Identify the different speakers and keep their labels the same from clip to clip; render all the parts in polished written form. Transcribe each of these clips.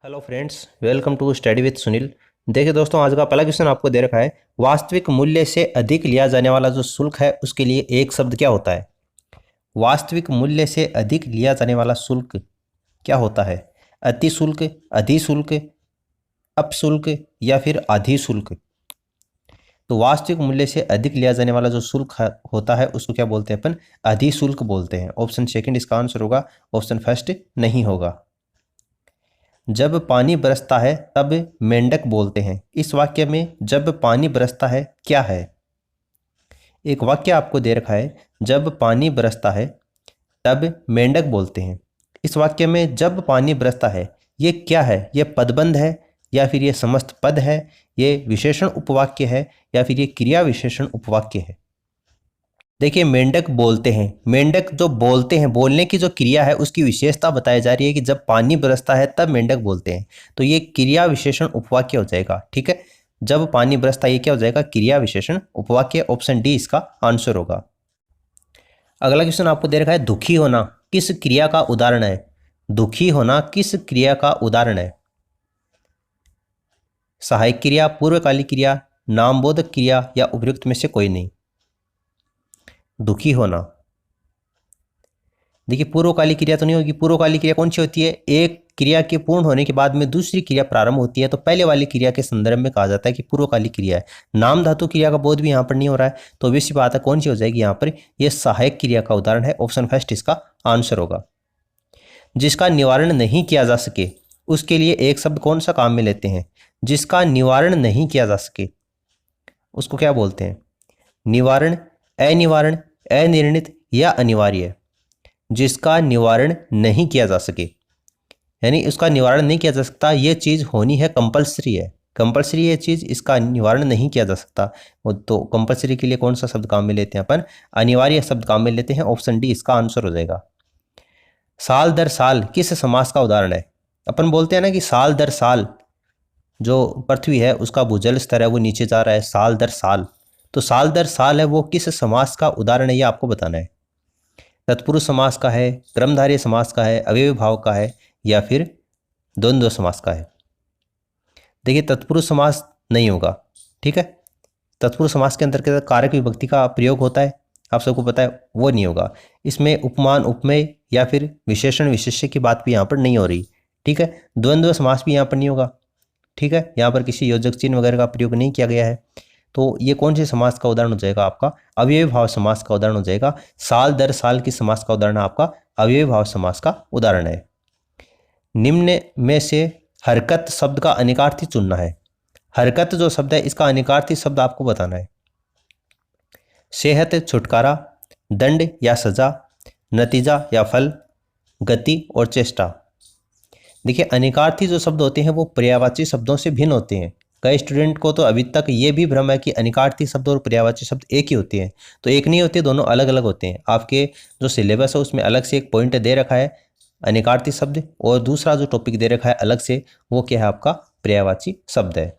Speaker 1: Hello friends, welcome to study with Sunil. देखिए दोस्तों, आज का पहला क्वेश्चन आपको दे रखा है। वास्तविक मूल्य से अधिक लिया जाने वाला जो शुल्क है उसके लिए एक शब्द क्या होता है? वास्तविक मूल्य से अधिक लिया जाने वाला शुल्क क्या होता है? अति शुल्क, अधिशुल्क, अपशुल्क या फिर आधी शुल्क? तो वास्तविक मूल्य से अधिक लिया जाने वाला जो शुल्क होता है उसको क्या बोलते हैं अपन? अधिशुल्क बोलते हैं। ऑप्शन सेकंड इसका आंसर होगा, ऑप्शन फर्स्ट नहीं होगा। जब पानी बरसता है तब मेंढक बोलते हैं। इस वाक्य में जब पानी बरसता है क्या है? एक वाक्य आपको दे रखा है, जब पानी बरसता है तब मेंढक बोलते हैं। इस वाक्य में जब पानी बरसता है ये क्या है? ये पदबंध है या फिर ये समस्त पद है? ये विशेषण उपवाक्य है या फिर ये क्रिया विशेषण उपवाक्य है? देखिए, मेंढक बोलते हैं। मेंढक जो बोलते हैं, बोलने की जो क्रिया है उसकी विशेषता बताई जा रही है कि जब पानी बरसता है तब मेंढक बोलते हैं। तो ये क्रिया विशेषण उपवाक्य हो जाएगा। ठीक है, जब पानी बरसता है ये क्या हो जाएगा? क्रिया विशेषण उपवाक्य। ऑप्शन डी इसका आंसर होगा। अगला क्वेश्चन आपको दे रखा है, दुखी होना किस क्रिया का उदाहरण है? दुखी होना किस क्रिया का उदाहरण है? सहायक क्रिया, पूर्वकालिक क्रिया, नामबोधक क्रिया या उपयुक्त में से कोई नहीं? दुखी होना, देखिए पूर्वकालिक क्रिया तो नहीं होगी। पूर्वकालिक क्रिया कौन सी होती है? एक क्रिया के पूर्ण होने के बाद में दूसरी क्रिया प्रारंभ होती है, तो पहले वाली क्रिया के संदर्भ में कहा जाता है कि पूर्वकालिक क्रिया है। नाम धातु क्रिया का बोध भी यहाँ पर नहीं हो रहा है, तो वैसी बात है कौन सी हो जाएगी यहाँ पर? यह सहायक क्रिया का उदाहरण है। ऑप्शन फर्स्ट इसका आंसर होगा। जिसका निवारण नहीं किया जा सके उसके लिए एक शब्द कौन सा काम में लेते हैं? जिसका निवारण नहीं किया जा सके उसको क्या बोलते हैं? निवारण, अनिवारण, अनिर्णित या अनिवार्य? जिसका निवारण नहीं किया जा सके यानी उसका निवारण नहीं किया जा सकता, ये चीज़ होनी है, कंपलसरी है। कंपलसरी ये चीज़, इसका निवारण नहीं किया जा सकता। तो कंपलसरी के लिए कौन सा शब्द काम में लेते हैं अपन? अनिवार्य शब्द काम में लेते हैं। ऑप्शन डी इसका आंसर हो जाएगा। साल दर साल किस समास का उदाहरण है? अपन बोलते हैं ना कि साल दर साल जो पृथ्वी है उसका भूजल स्तर है वो नीचे जा रहा है, साल दर साल। तो साल दर साल है वो किस समास का उदाहरण है, ये आपको बताना है। तत्पुरुष समास का है, क्रमधारय समास का है, अव्ययी भाव का है या फिर द्वंद्व समास का है? देखिए, तत्पुरुष समास नहीं होगा। ठीक है, तत्पुरुष समास के अंतर्गत कारक विभक्ति का प्रयोग होता है, आप सबको पता है, वो नहीं होगा। इसमें उपमान, उपमेय या फिर विशेषण विशेष्य की बात भी यहाँ पर नहीं हो रही। ठीक है, द्वंद्व समास भी यहाँ पर नहीं होगा। ठीक है, यहाँ पर किसी योजक चिन्ह वगैरह का प्रयोग नहीं किया गया है। तो ये कौन से समास का उदाहरण हो जाएगा? आपका अव्ययी भाव समास का उदाहरण हो जाएगा। साल दर साल की समास का उदाहरण आपका अव्ययी भाव समास का उदाहरण है। निम्न में से हरकत शब्द का अनिकार्थी चुनना है। हरकत जो शब्द है इसका अनिकार्थी शब्द आपको बताना है। सेहत, छुटकारा, दंड या सजा, नतीजा या फल, गति और चेष्टा। देखिए, अनिकार्थी जो शब्द होते हैं वो पर्यायवाची शब्दों से भिन्न होते हैं। कई स्टूडेंट को तो अभी तक ये भी भ्रम है कि अनिकार्थी शब्द और पर्यायवाची शब्द एक ही होते हैं, तो एक नहीं होते, दोनों अलग अलग होते हैं। आपके जो सिलेबस है उसमें अलग से एक पॉइंट दे रखा है अनिकार्थी शब्द, और दूसरा जो टॉपिक दे रखा है अलग से, वो क्या है? आपका पर्यायवाची शब्द है।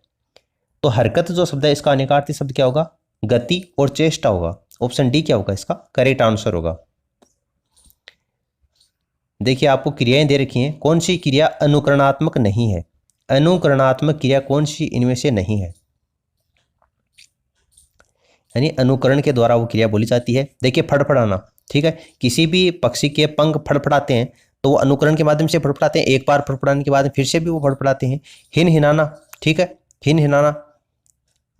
Speaker 1: तो हरकत जो शब्द है इसका अनिकार्थी शब्द क्या होगा? गति और चेष्टा होगा। ऑप्शन डी क्या होगा? इसका करेक्ट आंसर होगा। देखिए, आपको क्रियाएं दे रखी हैं, कौन सी क्रिया अनुकरणात्मक नहीं है? अनुकरणात्मक क्रिया कौन सी इनमें से नहीं है? यानी अनुकरण के द्वारा वो क्रिया बोली जाती है। देखिए, फड़फड़ाना, ठीक है, किसी भी पक्षी के पंख फड़फड़ाते हैं तो वो अनुकरण के माध्यम से फड़फड़ाते हैं। एक बार फड़फड़ाने के बाद फिर से भी वो फड़फड़ाते हैं। हिन हिनाना, ठीक है, हिन हिनाना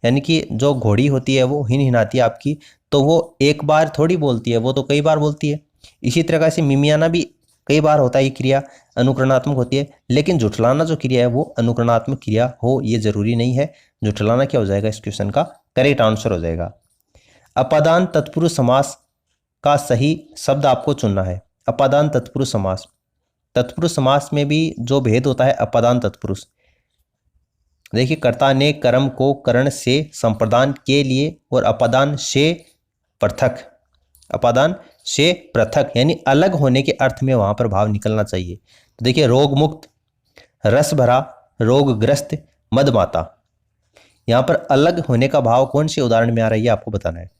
Speaker 1: यानी कि जो घोड़ी होती है वो हिन हिनाती है आपकी, तो वो एक बार थोड़ी बोलती है, वो तो कई बार बोलती है। इसी तरह से मिमियाना भी कई बार होता है, ये क्रिया अनुकरणात्मक होती है। लेकिन जुठलाना जो क्रिया है वो अनुकरणात्मक क्रिया हो ये जरूरी नहीं है। जुठलाना क्या हो जाएगा? इस क्वेश्चन का करेक्ट आंसर हो जाएगा। अपादान तत्पुरुष समास का सही शब्द आपको चुनना है। अपादान तत्पुरुष समास, तत्पुरुष समास में भी जो भेद होता है अपादान तत्पुरुष। देखिए, कर्ता ने कर्म को करण से संप्रदान के लिए और अपादान से पृथक, अपादान से पृथक यानी अलग होने के अर्थ में वहां पर भाव निकलना चाहिए। तो देखिए, रोग मुक्त, रस भरा, रोगग्रस्त, मदमाता, यहां पर अलग होने का भाव कौन से उदाहरण में आ रहा है ये आपको बताना है।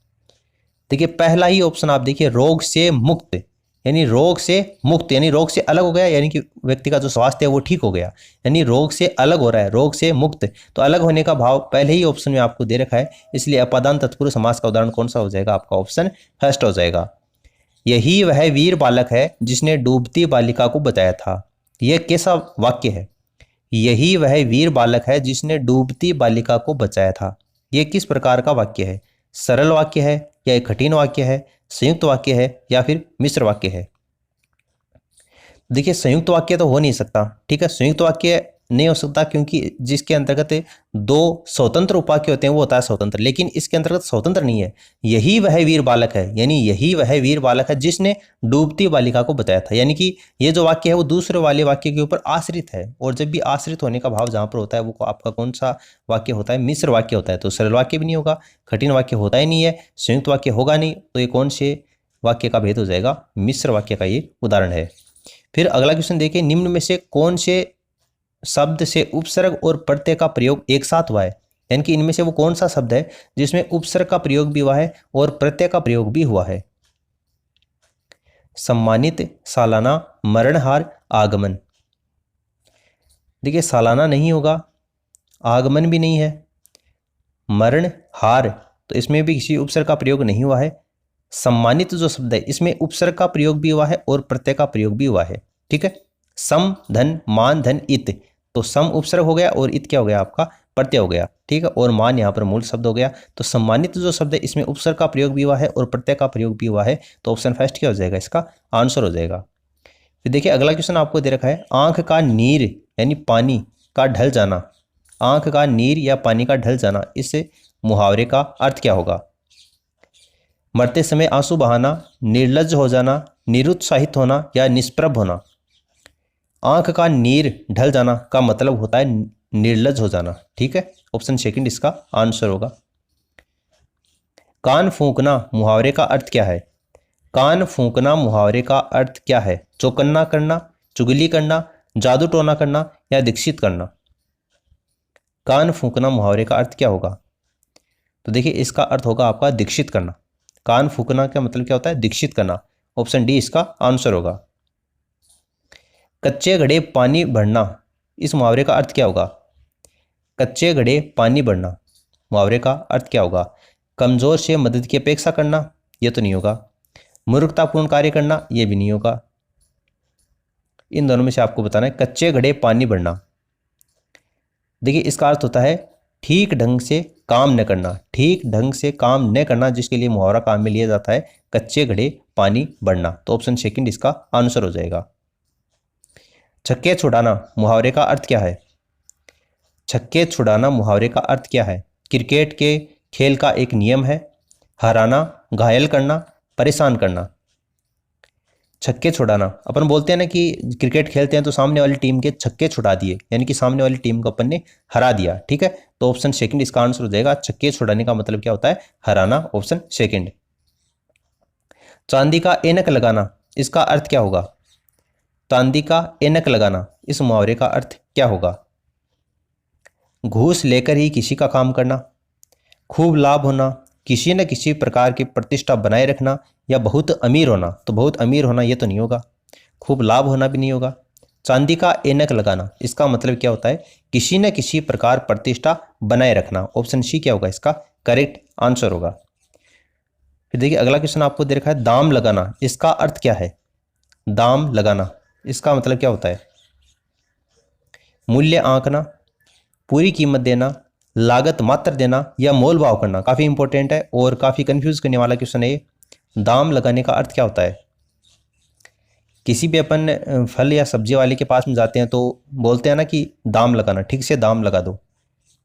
Speaker 1: देखिए, पहला ही ऑप्शन आप देखिए, रोग से मुक्त यानी रोग से मुक्त, यानी रोग से अलग हो गया, यानी कि व्यक्ति का जो स्वास्थ्य है वो ठीक हो गया, यानी रोग से अलग हो रहा है, रोग से मुक्त। तो अलग होने का भाव पहले ही ऑप्शन में आपको दे रखा है, इसलिए अपादान तत्पुरुष समास का उदाहरण कौन सा हो जाएगा, आपका ऑप्शन फर्स्ट हो जाएगा। यही वह वीर बालक है जिसने डूबती बालिका को बचाया था। यह कैसा वाक्य है? यही वह वीर बालक है जिसने डूबती बालिका को बचाया था। यह किस प्रकार का वाक्य है? सरल वाक्य है या एक कठिन वाक्य है, संयुक्त वाक्य है या फिर मिश्र वाक्य है? देखिए संयुक्त वाक्य तो हो नहीं सकता, ठीक है, संयुक्त वाक्य नहीं हो सकता क्योंकि जिसके अंतर्गत दो स्वतंत्र उपवाक्य होते हैं वो होता है स्वतंत्र, लेकिन इसके अंतर्गत स्वतंत्र नहीं है। यही वह वीर बालक है, यानी यही वह वीर बालक है जिसने डूबती बालिका को बताया था, यानी कि ये जो वाक्य है वो दूसरे वाले वाक्य के ऊपर आश्रित है, और जब भी आश्रित होने का भाव जहां पर होता है वो आपका कौन सा वाक्य होता है? मिश्र वाक्य होता है। तो सरल वाक्य भी नहीं होगा, कठिन वाक्य होता ही नहीं है, संयुक्त वाक्य होगा नहीं, तो ये कौन से वाक्य का भेद हो जाएगा? मिश्र वाक्य का ये उदाहरण है। फिर अगला क्वेश्चन देखिए, निम्न में से कौन से शब्द से उपसर्ग और प्रत्यय का प्रयोग एक साथ हुआ है? यानी कि इनमें से वो कौन सा शब्द है जिसमें उपसर्ग का प्रयोग भी हुआ है और प्रत्यय का प्रयोग भी हुआ है? सम्मानित, सालाना, मरणहार, आगमन। देखिए सालाना नहीं होगा, आगमन भी नहीं है, मरणहार तो इसमें भी किसी उपसर्ग का प्रयोग नहीं हुआ है। सम्मानित जो शब्द है इसमें उपसर्ग का प्रयोग भी हुआ है और प्रत्यय का प्रयोग भी हुआ है, ठीक है। सम, धन, मान, धन, इत, तो सम उपसर्ग हो गया और इत क्या हो गया? आपका प्रत्यय हो गया, ठीक है, और मान यहाँ पर मूल शब्द हो गया। तो सम्मानित जो शब्द है इसमें उपसर्ग का प्रयोग भी हुआ है और प्रत्यय का प्रयोग भी हुआ है, तो ऑप्शन फर्स्ट क्या हो जाएगा? इसका आंसर हो जाएगा। फिर देखिए अगला क्वेश्चन आपको दे रखा है, आंख का नीर यानी पानी का ढल जाना, आंख का नीर या पानी का ढल जाना, इस मुहावरे का अर्थ क्या होगा? मरते समय आंसू बहाना, निर्लज्ज हो जाना, निरुत्साहित होना या निष्प्रभ होना। आंख का नीर ढल जाना का मतलब होता है निर्लज्ज हो जाना, ठीक है, ऑप्शन सेकंड इसका आंसर होगा। कान फूंकना मुहावरे का अर्थ क्या है? कान फूंकना मुहावरे का अर्थ क्या है? चौकन्ना करना, चुगली करना, जादू टोना करना या दीक्षित करना। कान फूंकना मुहावरे का अर्थ क्या होगा? तो देखिए इसका अर्थ होगा आपका दीक्षित करना। कान फूंकना का मतलब क्या होता है? दीक्षित करना, ऑप्शन डी इसका आंसर होगा। कच्चे घड़े पानी भरना, इस मुहावरे का अर्थ क्या होगा? कच्चे घड़े पानी भरना मुहावरे का अर्थ क्या होगा? कमजोर से मदद की अपेक्षा करना, यह तो नहीं होगा। मूर्खतापूर्ण कार्य करना, यह भी नहीं होगा। इन दोनों में से आपको बताना है। कच्चे घड़े पानी भरना, देखिए इसका अर्थ होता है ठीक ढंग से काम न करना, ठीक ढंग से काम न करना, जिसके लिए मुहावरा काम में लिया जाता है कच्चे घड़े पानी भरना, तो ऑप्शन सेकंड इसका आंसर हो जाएगा। छक्के छुड़ाना मुहावरे का अर्थ क्या है? छक्के छुड़ाना मुहावरे का अर्थ क्या है? क्रिकेट के खेल का एक नियम है, हराना, घायल करना, परेशान करना। छक्के छुड़ाना, अपन बोलते हैं ना कि क्रिकेट खेलते हैं तो सामने वाली टीम के छक्के छुड़ा दिए, यानी कि सामने वाली टीम को अपन ने हरा दिया, ठीक है, तो ऑप्शन सेकंड इसका आंसर हो जाएगा। छक्के छुड़ाने का मतलब क्या होता है? हराना, ऑप्शन सेकंड। चांदी का ऐनक लगाना, इसका अर्थ क्या होगा? चांदी का ऐनक लगाना, इस मुहावरे का अर्थ क्या होगा? घूस लेकर ही किसी का काम करना, खूब लाभ होना, किसी न किसी प्रकार की प्रतिष्ठा बनाए रखना या बहुत अमीर होना, तो बहुत अमीर होना ये तो नहीं होगा, खूब लाभ होना भी नहीं होगा। चांदी का ऐनक लगाना, इसका मतलब क्या होता है? किसी न किसी प्रकार प्रतिष्ठा बनाए रखना, ऑप्शन सी क्या होगा? इसका करेक्ट आंसर होगा। फिर देखिए अगला क्वेश्चन आपको दे रखा है, दाम लगाना, इसका अर्थ क्या है? दाम लगाना, इसका मतलब क्या होता है? मूल्य आंकना, पूरी कीमत देना, लागत मात्र देना या मोल भाव करना। काफ़ी इंपॉर्टेंट है और काफ़ी कंफ्यूज करने वाला क्वेश्चन है। दाम लगाने का अर्थ क्या होता है? किसी भी अपन फल या सब्जी वाले के पास में जाते हैं तो बोलते हैं ना कि दाम लगाना, ठीक से दाम लगा दो,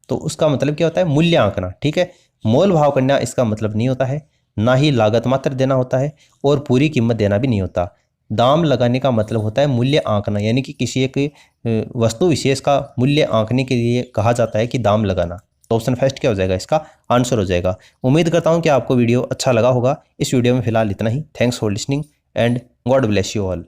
Speaker 1: तो उसका मतलब क्या होता है? मूल्य आंकना, ठीक है। मोल भाव करना इसका मतलब नहीं होता है, ना ही लागत मात्र देना होता है और पूरी कीमत देना भी नहीं होता। दाम लगाने का मतलब होता है मूल्य आंकना, यानी कि किसी एक वस्तु विशेष का मूल्य आंकने के लिए कहा जाता है कि दाम लगाना, तो ऑप्शन फर्स्ट क्या हो जाएगा? इसका आंसर हो जाएगा। उम्मीद करता हूं कि आपको वीडियो अच्छा लगा होगा। इस वीडियो में फिलहाल इतना ही। Thanks for listening and God bless you all.